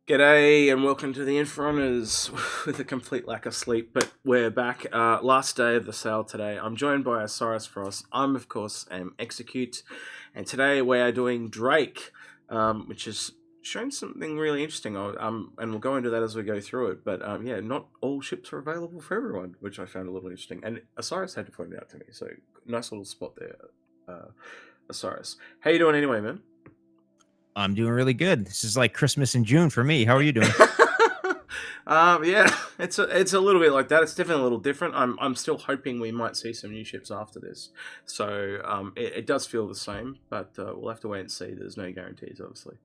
G'day and welcome to the Inforunners with a complete lack of sleep, but we're back. Last day of the sale today. I'm joined by Osiris Frost. I'm, of course, Execute, and today we are doing Drake, which is showing something really interesting. And we'll go into that as we go through it. But yeah, not all ships are available for everyone, which I found a little interesting. And Osiris had to point it out to me, so nice little spot there, Osiris. How you doing anyway, man? I'm doing really good. This is like Christmas in June for me. How are you doing? Yeah, it's a little bit like that. It's definitely a little different. I'm still hoping we might see some new ships after this. So it does feel the same, but we'll have to wait and see. There's no guarantees, obviously.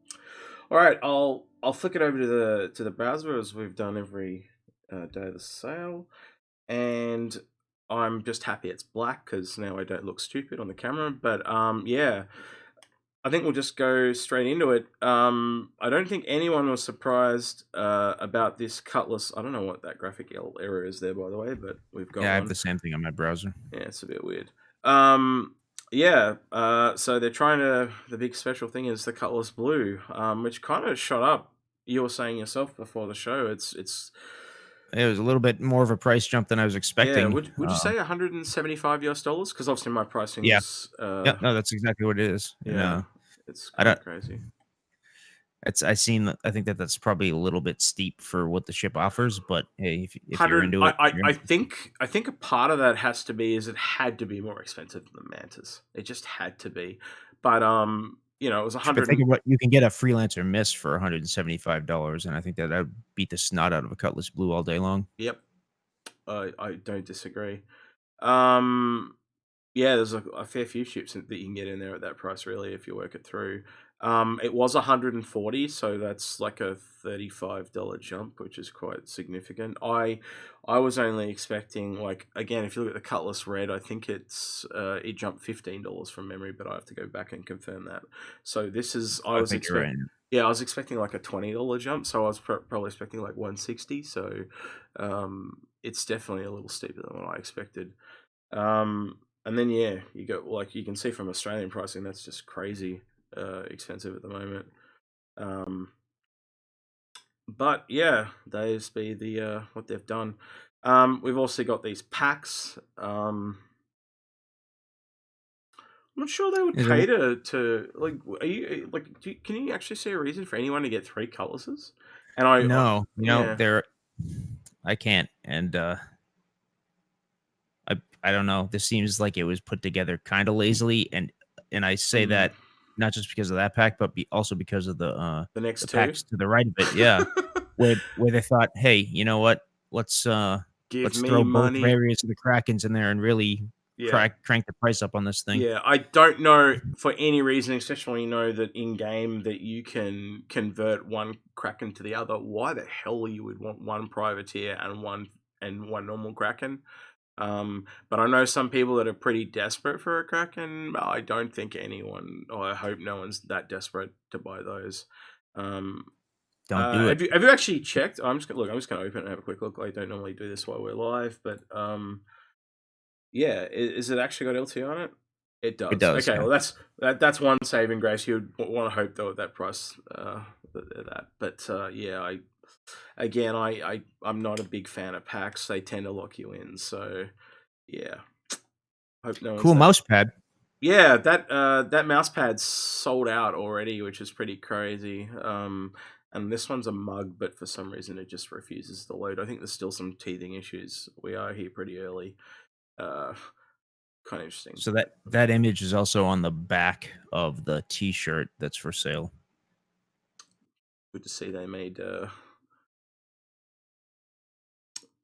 All right, I'll flick it over to the browser as we've done every day of the sale, and I'm just happy it's black because now I don't look stupid on the camera. But yeah. I think we'll just go straight into it. I don't think anyone was surprised about this Cutlass. I don't know what that graphic error is there, by the way, but we've got Yeah, I have one. the same thing on my browser. Yeah, it's a bit weird. Yeah, so they're trying to... The big special thing is the Cutlass Blue, which kind of shot up. You were saying yourself before the show, it's It was a little bit more of a price jump than I was yeah, expecting. would you say $175 US? Because obviously my Yeah, pricing's yeah, no, that's exactly what it is. And yeah, it's I kind don't. of crazy. I think that's probably a little bit steep for what the ship offers. But hey, if you're 100. into it, I think a part of that has to be is it had to be more expensive than the Mantis. It just had to be. But it was but 100. think of what you can get a freelancer miss for $175, and I think that would beat the snot out of a Cutlass Blue all day long. Yep. I don't disagree. Um Yeah, there's a fair few ships that you can get in there at that price, really, if you work it through. It was 140, so that's like a $35 jump, which is quite significant. I was only expecting, like, again, if you look at the Cutlass Red, I think it jumped $15 from memory, but I have to go back and confirm that. So this is I think you're right. yeah, I was expecting like a $20 jump, so I was probably expecting like 160. So it's definitely a little steeper than what I expected. And then yeah, you go, like, you can see from Australian pricing, that's just crazy expensive at the moment. But yeah, those be the what they've done. We've also got these packs. I'm not sure they would Is it- cater to, like, are you like, can you actually see a reason for anyone to get 3 Cutlasses? And No, yeah. I can't, and I don't know. This seems like it was put together kind of lazily, and I say Mm, that not just because of that pack, but also because of the next the two. packs to the right of it. Yeah, where they thought, hey, you know what? Give Let's me throw both money. variants of the Krakens in there and really Yeah. crank the price up on this thing. Yeah, I don't know for any reason, especially when you know that in game that you can convert one Kraken to the other. Why the hell you would want one privateer and one normal Kraken? But I know some people that are pretty desperate for a Kraken. I don't think anyone, or I hope no one's that desperate to buy those. Um, Don't do it. have you actually checked? I'm just gonna open it and have a quick look. I don't normally do this while we're live, but yeah, is it actually got LT on it? It It does. does. Okay, Yeah. well that's one saving grace. You'd want to hope though at that price that. But yeah, I'm not a big fan of packs. They tend to lock you in. So yeah, hope no one's Cool that. mouse pad. Yeah, that mouse pad's sold out already, which is pretty crazy. And this one's a mug, but for some reason it just refuses to load. I think there's still some teething issues. We are here pretty early. Uh, Kind of interesting. So that image is also on the back of the T-shirt that's for sale. Good to see they made.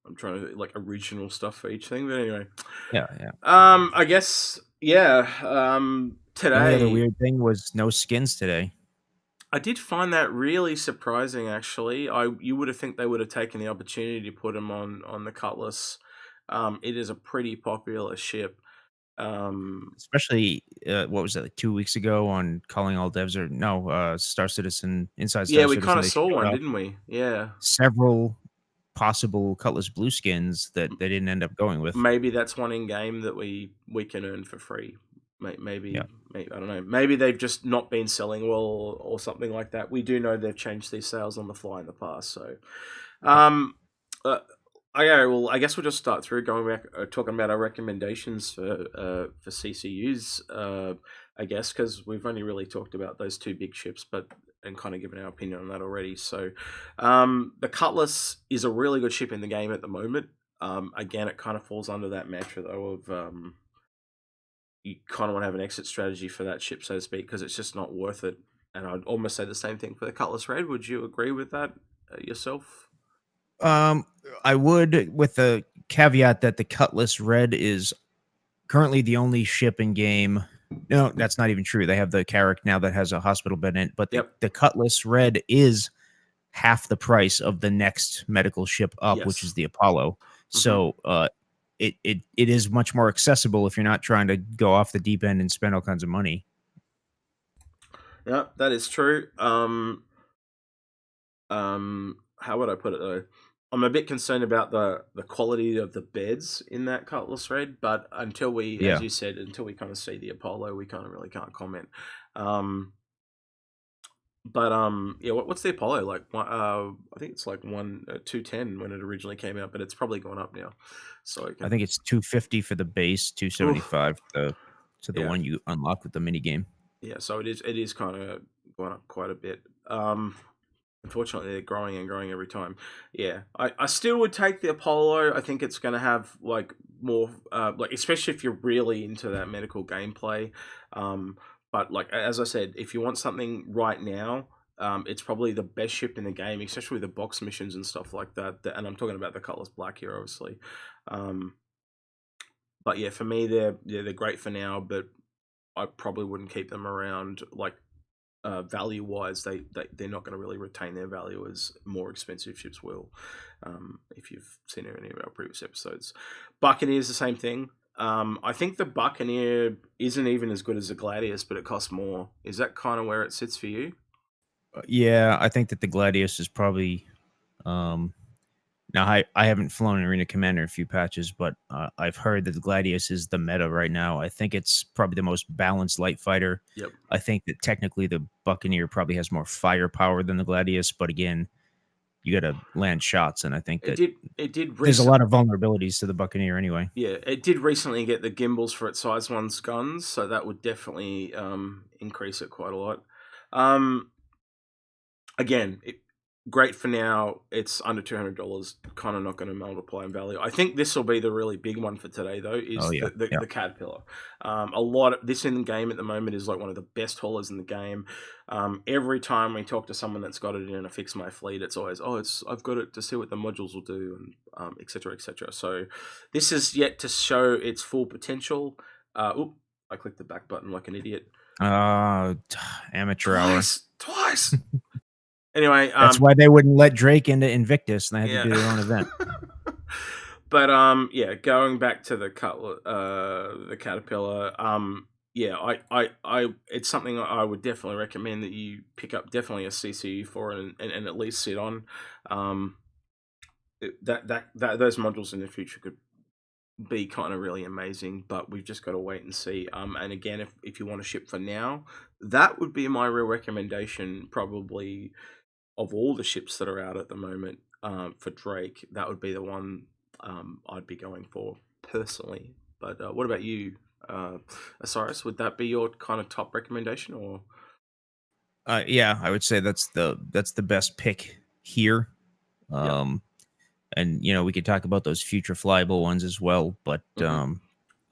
I'm trying to, like, original stuff for each thing, but anyway. Yeah, yeah. I guess yeah. The only other Today weird thing was no skins today. I did find that really surprising. Actually, you would have think they would have taken the opportunity to put them on the Cutlass. It is a pretty popular ship. Um, Especially, what was that, like 2 weeks ago on Calling All Devs, or no, Star Citizen, Inside yeah, Star we kind Citizen, of they saw showed one, off didn't we? Yeah. several possible Cutlass Blue skins that they didn't end up going with. Maybe that's one in game that we can earn for free. Maybe, Yeah. maybe I don't know. Maybe they've just not been selling well or something like that. We do know they've changed these sales on the fly in the past. So, Yep. um, okay. Well, I guess we'll just start through going back, talking about our recommendations for CCUs. I guess because we've only really talked about those two big ships, but and kind of given our opinion on that already. So, the Cutlass is a really good ship in the game at the moment. Again, it kind of falls under that mantra though of you kind of want to have an exit strategy for that ship, so to speak, because it's just not worth it. And I'd almost say the same thing for the Cutlass Red. Would you agree with that yourself? Um, I would, with the caveat that the Cutlass Red is currently the only ship in game. No, that's not even true. They have the Carrack now that has a hospital bed in it, but Yep. the Cutlass Red is half the price of the next medical ship up, which Yes. is the Apollo. Mm-hmm. So it is much more accessible if you're not trying to go off the deep end and spend all kinds of money. Yeah, that is true. How would I put it though? I'm a bit concerned about the quality of the beds in that Cutlass Red, but until we, as Yeah. you said, until we kind of see the Apollo, we kind of really can't comment. Um, yeah, what's the Apollo like? I think it's like 210 when it originally came out, but it's probably gone up now. So I I can, think it's 250 for the base, oof, 275 to the yeah, one you unlock with the mini game. yeah. So it is kind of gone up quite a bit. Unfortunately, they're growing and growing every time. Yeah, I still would take the Apollo. I think it's going to have like more, like especially if you're really into that medical gameplay. Um, but like as I said, if you want something right now, it's probably the best ship in the game, especially with the box missions and stuff like that. And I'm talking about the Cutlass Black here, obviously. Um, but yeah, for me, they're great for now, but I probably wouldn't keep them around like value wise, they're not going to really retain their value as more expensive ships will. If you've seen any of our previous episodes, Buccaneer's the same thing. I think the Buccaneer isn't even as good as the Gladius, but it costs more. Is that kind of where it sits for you? Yeah, I think that the Gladius is probably um now I haven't flown Arena Commander in a few patches, but I've heard that the Gladius is the meta right now. I think it's probably the most balanced light fighter. Yep. I think that technically the Buccaneer probably has more firepower than the Gladius, but again, you got to land shots, and I think It that did. It did there's a recent. lot of vulnerabilities to the Buccaneer anyway. Yeah, it did recently get the gimbals for its size one's guns, so that would definitely increase it quite a lot. Um, Again, great for now. It's under $200. Kind of not going to multiply in value. I think this will be the really big one for today, though. Oh Is yeah, the yeah. Caterpillar? A lot of this in the game at the moment is like one of the best haulers in the game. Every time we talk to someone that's got it in a fix my fleet, it's always I've got it to see what the modules will do and etc etc. So this is yet to show its full potential. I clicked the back button like an idiot. Amateur hour. Twice. Anyway, That's why they wouldn't let Drake into Invictus, and they had to yeah. do their own event. But yeah, going back to the Caterpillar, yeah, it's something I would definitely recommend that you pick up definitely a CCU for and at least sit on. Um, those modules in the future could be kind of really amazing, but we've just got to wait and see. And again, if you want to ship for now, that would be my real recommendation, probably of all the ships that are out at the moment. For Drake, that would be the one I'd be going for personally. But what about you, Osiris? Would that be your kind of top recommendation, or? Yeah, I would say that's the best pick here. Yep. Um, and we could talk about those future flyable ones as well. But Mm-hmm.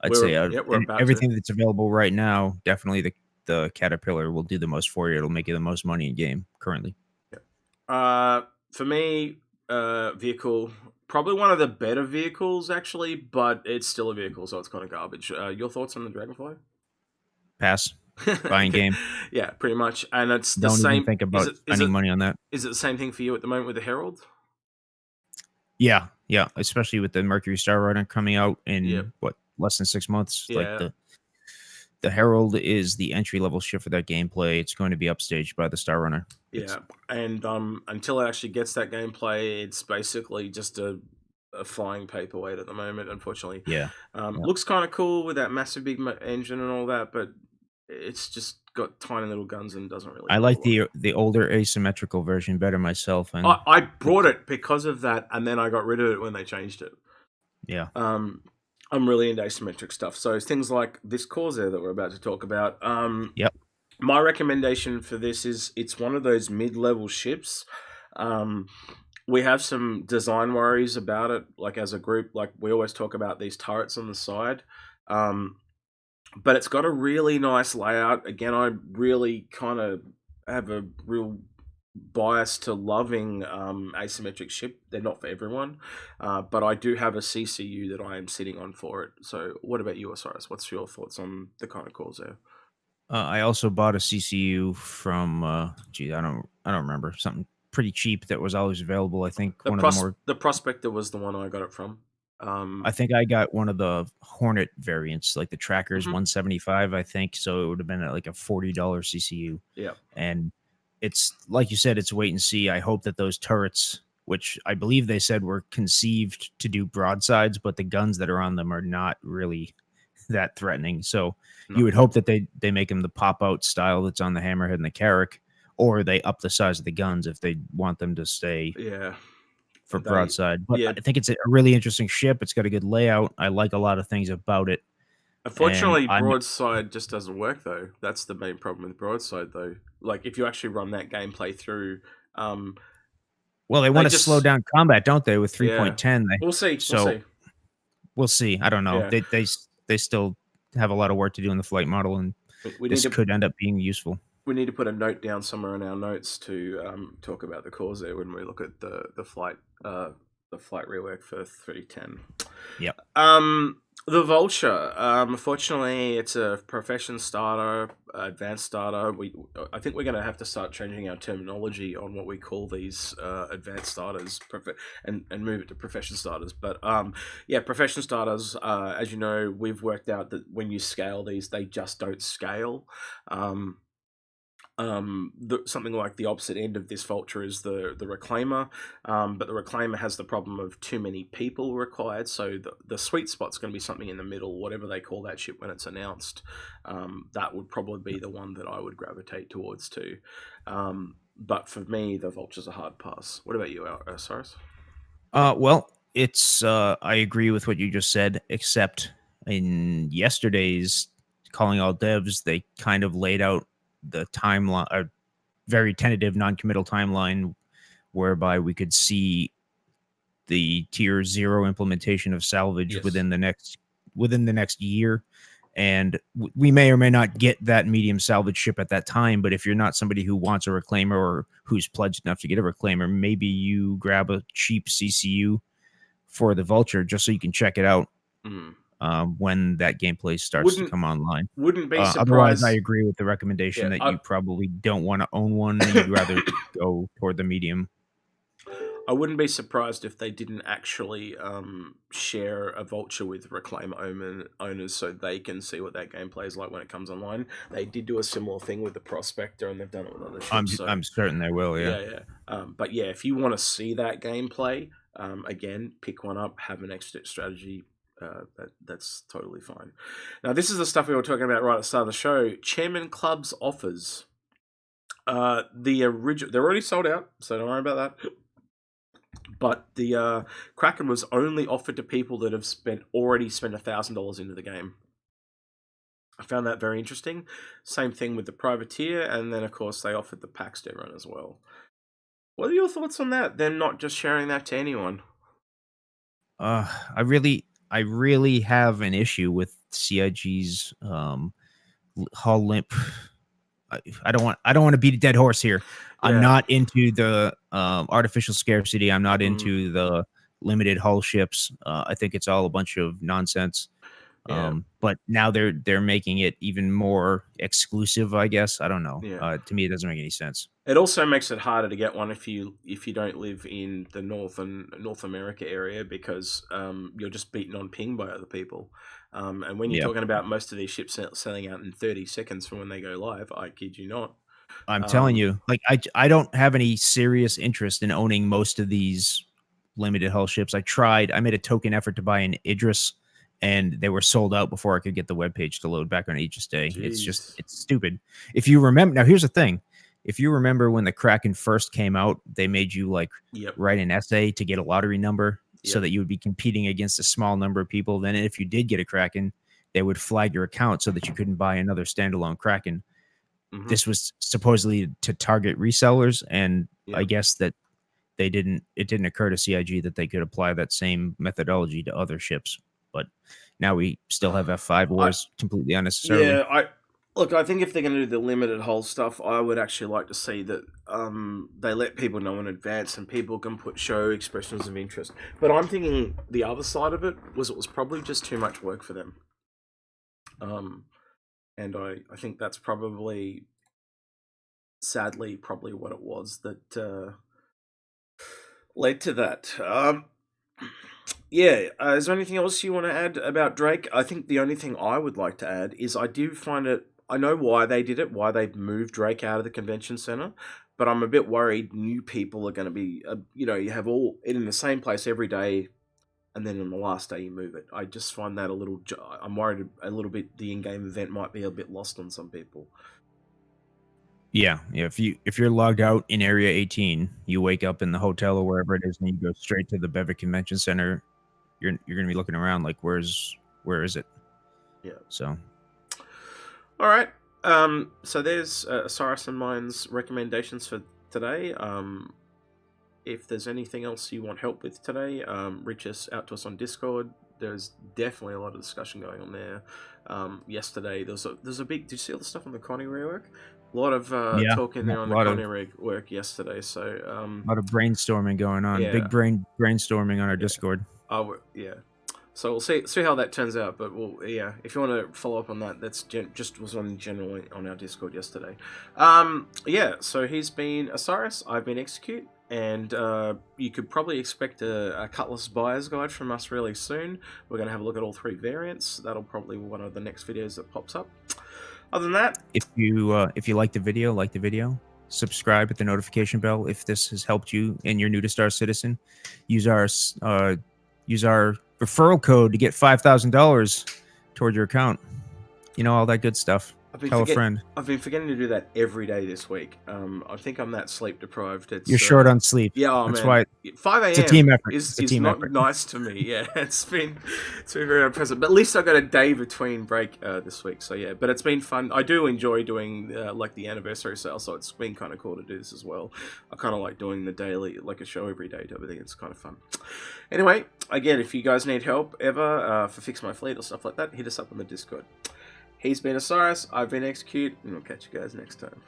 I'd say We're about to. everything that's available right now, definitely the Caterpillar will do the most for you. It'll make you the most money in game currently. Yep. For me, vehicle probably one of the better vehicles actually, but it's still a vehicle, so it's kind of garbage. Your thoughts on the Dragonfly? Pass. Buying Okay. game. Yeah, pretty much. And it's the Don't even same. think about spending money on that. Is it the same thing for you at the moment with the Herald? Yeah, yeah. Especially with the Mercury Star Runner coming out Yep. in what, less than 6 months. Like Yeah. the Herald is the entry level ship for that gameplay. It's going to be upstaged by the Star Runner. Yeah. And until it actually gets that gameplay, it's basically just a a flying paperweight at the moment, unfortunately. Yeah. Yeah. Looks kind of cool with that massive big engine and all that, but it's just got tiny little guns and doesn't really I do a like lot. the older asymmetrical version better myself, and I brought it because of that, and then I got rid of it when they changed it. yeah. Um, I'm really into asymmetric stuff, so things like this Corsair that we're about to talk about. Yep. My recommendation for this is it's one of those mid-level ships. Um, we have some design worries about it, like as a group. Like we always talk about these turrets on the side. But it's got a really nice layout. Again, I really kind of have a real bias to loving asymmetric ship. They're not for everyone, but I do have a CCU that I am sitting on for it. So, what about you, Osiris? What's your thoughts on the kind of Corsair? I also bought a CCU from I don't remember, something pretty cheap that was always available. I think one of the more The Prospector was the one I got it from. I think I got one of the Hornet variants, like the Trackers Mhm. 175, I think. So it would have been at like a $40 CCU. Yeah, And it's like you said, it's wait and see. I hope that those turrets, which I believe they said were conceived to do broadsides, but the guns that are on them are not really that threatening. So you no, would hope that they make them the pop out style that's on the Hammerhead and the Carrack, or they up the size of the guns if they want them to stay yeah, for they, broadside. But yeah. I think it's a really interesting ship. It's got a good layout. I like a lot of things about it. And Unfortunately, I'm broadside just doesn't work though. That's the main problem with broadside though. Like if you actually run that gameplay through, um, well, they they want to slow just down combat, don't they, with yeah. 3.10? They We'll see. We'll so see. we'll see. I don't know. Yeah, They still have a lot of work to do in the flight model, and we need this to could end up being useful. put a note down somewhere in our notes to talk about the Corsair when we look at the flight rework for 310. Yep. The Vulture. Unfortunately, it's a profession starter, advanced starter. I think we're going to have to start changing our terminology on what we call these advanced starters, and move it to profession starters. But yeah, profession starters. As you know, we've worked out that when you scale these, they just don't scale. Um, something like the opposite end of this vulture is the reclaimer, but the reclaimer has the problem of too many people required, so the sweet spot's going to be something in the middle, whatever they call that ship when it's announced. That would probably be the one that I would gravitate towards too. But for me, the vulture's a hard pass. What about you, Cyrus? Well, it's I agree with what you just said, except in yesterday's calling all devs, they kind of laid out the timeline, a very tentative, non-committal timeline, whereby we could see the tier 0 implementation of salvage Yes. within the next year. And we may or may not get that medium salvage ship at that time. But if you're not somebody who wants a reclaimer or who's pledged enough to get a reclaimer, maybe you grab a cheap CCU for the vulture just so you can check it out Mm. when that gameplay starts to Wouldn't come online. wouldn't be Otherwise, I surprised. agree with the recommendation Yeah, that you probably don't want to own one. You'd rather go toward the medium. I wouldn't be surprised if they didn't actually share a vulture with Reclaim owners so they can see what that gameplay is like when it comes online. They did do a similar thing with the Prospector, and they've done it with other ships. So I'm certain they will. Yeah. yeah, yeah. But yeah, if you want to see that gameplay, again, pick one up, have an exit strategy. That's totally fine. Now, this is the stuff we were talking about right at the start of the show. Chairman Club's offers. The original, they're already sold out, so don't worry about that. But the Kraken was only offered to people that have already spent $1,000 into the game. I found that very interesting. Same thing with the Privateer, and then of course they offered the packs to everyone as well. What are your thoughts on that? Them not just sharing that to anyone. I really have an issue with CIG's hull limp. I don't want to beat a dead horse here. I'm Yeah. not into the artificial scarcity. I'm not Mm, into the limited hull ships. I think it's all a bunch of nonsense. yeah. But now they're making it even more exclusive, I guess. I don't know. Yeah. To me, it doesn't make any sense. It also makes it harder to get one if you don't live in the North America area because you're just beaten on ping by other people. And when you're Yeah, talking about most of these ships selling out in 30 seconds from when they go live, I kid you not. I'm telling Um, you, like I don't have any serious interest in owning most of these limited hull ships. I made a token effort to buy an Idris, and they were sold out before I could get the webpage to load back on Aegis Day. Jeez. It's stupid. If you remember, now here's the thing. If you remember when the Kraken first came out, they made you like Yep. write an essay to get a lottery number so Yep. that you would be competing against a small number of people. Then if you did get a Kraken, they would flag your account so that you couldn't buy another standalone Kraken. Mhm. This was supposedly to target resellers, and I Yep. guess that it didn't occur to CIG that they could apply that same methodology to other ships. But now we still have F5 wars completely unnecessarily. Yeah, I think if they're going to do the limited hull stuff, I would actually like to see that they let people know in advance and people can show expressions of interest. But I'm thinking the other side of it was probably just too much work for them. And I think that's probably, sadly, probably what it was that led to that. Yeah, is there anything else you want to add about Drake? I think the only thing I would like to add is I do find it, I know why they did it, why they moved Drake out of the convention center, but I'm a bit worried new people are going to be, you have all it in the same place every day, and then on the last day you move it. I just find that I'm worried a little bit the in-game event might be a bit lost on some people. Yeah. If you're logged out in Area 18, you wake up in the hotel or wherever it is, and you go straight to the Bevic Convention Center. You're gonna be looking around like, where is it? Yeah. So. All right. So there's Osiris and mine's recommendations for today. If there's anything else you want help with today, reach us out to us on Discord. There's definitely a lot of discussion going on there. Yesterday there's a big. Did you see all the stuff on the Connie rework? A lot of talk in there on the Connie rework yesterday. So a lot of brainstorming going on. Yeah. Big brainstorming on our Discord. Yeah. So we'll see how that turns out. But if you want to follow up on that, that's just was on generally on our Discord yesterday. So he's been Osiris. I've been Execute. And you could probably expect a Cutlass buyer's guide from us really soon. We're going to have a look at all 3 variants. That'll probably be one of the next videos that pops up. Other than that, if you like the video, subscribe, hit the notification bell. If this has helped you and you're new to Star Citizen, use our referral code to get $5,000 toward your account. All that good stuff. Tell a friend. I've been forgetting to do that every day this week. I think I'm that sleep deprived. You're short on sleep. Yeah, that's man. why 5 a.m. It's a team effort. Is not nice to me. Yeah, it's been very unpleasant. But at least I got a day between break this week. So yeah, but it's been fun. I do enjoy doing like the anniversary sale, so it's been kind of cool to do this as well. I kind of like doing the daily, like a show every day. I think it's kind of fun. Anyway, again, if you guys need help ever for Fix My Fleet or stuff like that, hit us up on the Discord. He's been Osiris, I've been Execute, and we'll catch you guys next time.